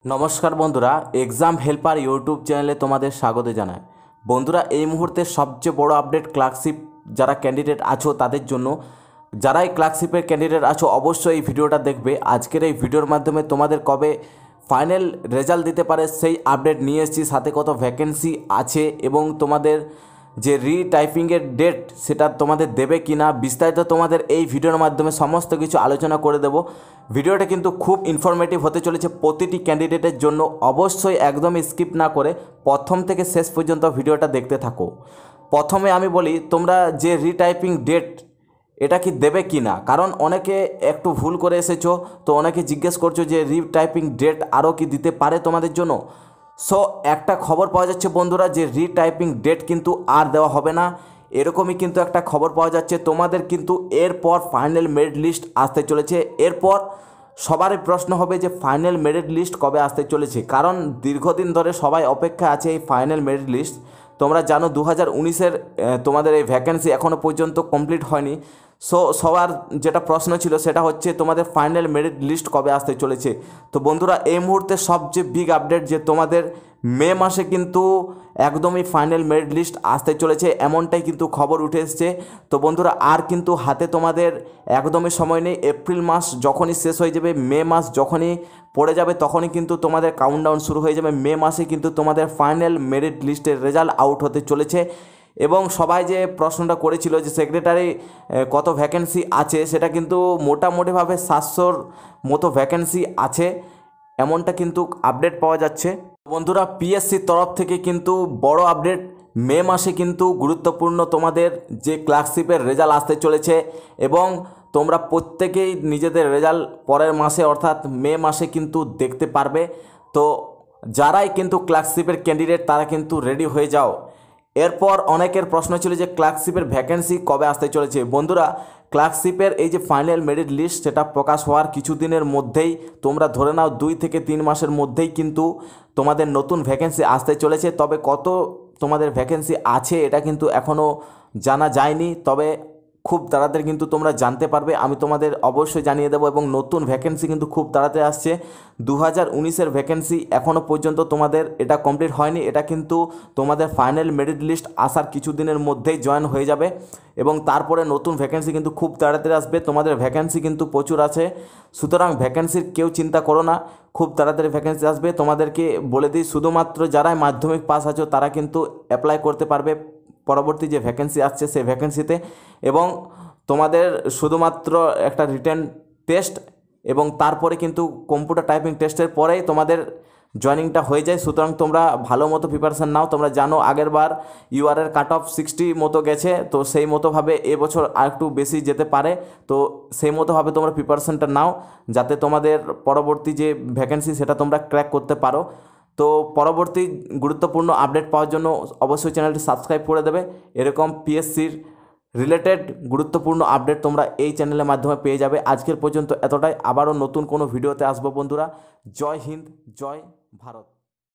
নমস্কার বন্ধুরা, exam helper YouTube চ্যানেলে তোমাদের স্বাগত জানাই। বন্ধুরা, এই মুহূর্তে সবচেয়ে বড় আপডেট ক্লার্কশিপ যারা ক্যান্ডিডেট আছো তাদের জন্য। যারাই ক্লার্কশিপের ক্যান্ডিডেট আছো অবশ্যই এই ভিডিওটা দেখবে। আজকের এই ভিডিওর মাধ্যমে তোমাদের কবে ফাইনাল রেজাল্ট দিতে পারে সেই আপডেট নিয়ে এসেছি, সাথে কত ভ্যাকেন্সি আছে এবং তোমাদের যে রিটাইপিংয়ের ডেট সেটা তোমাদের দেবে কি না, বিস্তারিত তোমাদের এই ভিডিওর মাধ্যমে সমস্ত কিছু আলোচনা করে দেব। ভিডিওটা কিন্তু খুব ইনফরমেটিভ হতে চলেছে প্রতিটি ক্যান্ডিডেটের জন্য। অবশ্যই একদমই স্কিপ না করে প্রথম থেকে শেষ পর্যন্ত ভিডিওটা দেখতে থাকো। প্রথমে আমি বলি, তোমরা যে রিটাইপিং ডেট এটা কি দেবে কি না, কারণ অনেকে একটু ভুল করে এসেছো, তো অনেকে জিজ্ঞেস করছো যে রিটাইপিং ডেট আরও কি দিতে পারে তোমাদের জন্য। সো একটা খবর পাওয়া যাচ্ছে বন্ধুরা যে রিটাইপিং ডেট কিন্তু আর দেওয়া হবে না, এরকমই কিন্তু একটা খবর পাওয়া যাচ্ছে। তোমাদের কিন্তু এরপর ফাইনাল মেরিট লিস্ট আসতে চলেছে। এরপর সবারই প্রশ্ন হবে যে ফাইনাল মেরিট লিস্ট কবে আসতে চলেছে, কারণ দীর্ঘদিন ধরে সবাই অপেক্ষা আছে এই ফাইনাল মেরিট লিস্ট। তোমরা জানো 2019-এর তোমাদের এই ভ্যাকেন্সি এখনও পর্যন্ত কমপ্লিট হয়নি। সো সবার যেটা প্রশ্ন ছিল সেটা হচ্ছে তোমাদের ফাইনাল মেরিট লিস্ট কবে আসতে চলেছে। তো বন্ধুরা, এই মুহূর্তে সবচেয়ে বিগ আপডেট যে তোমাদের মে মাসে কিন্তু একদমই ফাইনাল মেরিট লিস্ট আসতে চলেছে, এমনটাই কিন্তু খবর উঠে এসছে। তো বন্ধুরা, আর কিন্তু হাতে তোমাদের একদমই সময় নেই। এপ্রিল মাস যখনই শেষ হয়ে যাবে, মে মাস যখনই পড়ে যাবে, তখনই কিন্তু তোমাদের কাউন্টডাউন শুরু হয়ে যাবে। মে মাসে কিন্তু তোমাদের ফাইনাল মেরিট লিস্টের রেজাল্ট আউট হতে চলেছে। এবং সবাই যে প্রশ্নটা করেছিল যে সেক্রেটারি কত ভ্যাকেন্সি আছে, সেটা কিন্তু মোটামুটিভাবে 700-র মতো ভ্যাকেন্সি আছে, এমনটা কিন্তু আপডেট পাওয়া যাচ্ছে। বন্ধুরা, পিএসসির তরফ থেকে কিন্তু বড় আপডেট, মে মাসে কিন্তু গুরুত্বপূর্ণ তোমাদের যে ক্লার্কশিপের রেজাল্ট আসতে চলেছে এবং তোমরা প্রত্যেকেই নিজেদের রেজাল্ট পরের মাসে অর্থাৎ মে মাসে কিন্তু দেখতে পারবে। তো যারাই কিন্তু ক্লার্কশিপের ক্যান্ডিডেট তারা কিন্তু রেডি হয়ে যাও। এরপর অনেকের প্রশ্ন ছিল যে ক্লার্কশিপের ভ্যাকেন্সি কবে আসতে চলেছে। বন্ধুরা, ক্লার্কশিপের এই যে ফাইনাল মেরিট লিস্ট সেটা প্রকাশ হওয়ার কিছুদিনের মধ্যেই, তোমরা ধরে নাও 2 থেকে 3 মাসের মধ্যেই কিন্তু তোমাদের নতুন ভ্যাকেন্সি আসতে চলেছে। তবে কত তোমাদের ভ্যাকেন্সি আছে এটা কিন্তু এখনও জানা যায়নি, তবে খুব তাড়াতাড়ি কিন্তু তোমরা জানতে পারবে, আমি তোমাদের অবশ্যই জানিয়ে দেবো। এবং নতুন ভ্যাকেন্সি কিন্তু খুব তাড়াতাড়ি আসছে। 2019-এর ভ্যাকেন্সি এখনও পর্যন্ত তোমাদের এটা কমপ্লিট হয়নি, এটা কিন্তু তোমাদের ফাইনাল মেরিট লিস্ট আসার কিছুদিনের মধ্যেই জয়েন হয়ে যাবে এবং তারপরে নতুন ভ্যাকেন্সি কিন্তু খুব তাড়াতাড়ি আসবে। তোমাদের ভ্যাকেন্সি কিন্তু প্রচুর আছে, সুতরাং ভ্যাকেন্সির কেউ চিন্তা করো না, খুব তাড়াতাড়ি ভ্যাকেন্সি আসবে। তোমাদেরকে বলে দিই, শুধুমাত্র যারাই মাধ্যমিক পাস আছো তারা কিন্তু অ্যাপ্লাই করতে পারবে পরবর্তী যে ভ্যাকেন্সি আসছে সেই ভ্যাকেন্সিতে। এবং তোমাদের শুধুমাত্র একটা রিটেন টেস্ট এবং তারপরে কিন্তু কম্পিউটার টাইপিং টেস্টের পরেই তোমাদের জয়েনিংটা হয়ে যায়। সুতরাং তোমরা ভালো মতো প্রিপারেশান নাও। তোমরা জানো আগের বার ইউআরের কাট অফ 60 মতো গেছে, তো সেই মতোভাবে এবছর আর একটু বেশি যেতে পারে। তো সেই মতোভাবে তোমরা প্রিপারেশানটা নাও যাতে তোমাদের পরবর্তী যে ভ্যাকেন্সি সেটা তোমরা ক্র্যাক করতে পারো। তো পরবর্তী গুরুত্বপূর্ণ আপডেট পাওয়ার জন্য অবশ্যই চ্যানেলটি সাবস্ক্রাইব করে দেবে। এরকম পিএসসির রিলেটেড গুরুত্বপূর্ণ আপডেট তোমরা এই চ্যানেলের মাধ্যমে পেয়ে যাবে। আজকের পর্যন্ত এতটাই, আবারও নতুন কোনো ভিডিওতে আসবো বন্ধুরা। জয় হিন্দ, জয় ভারত।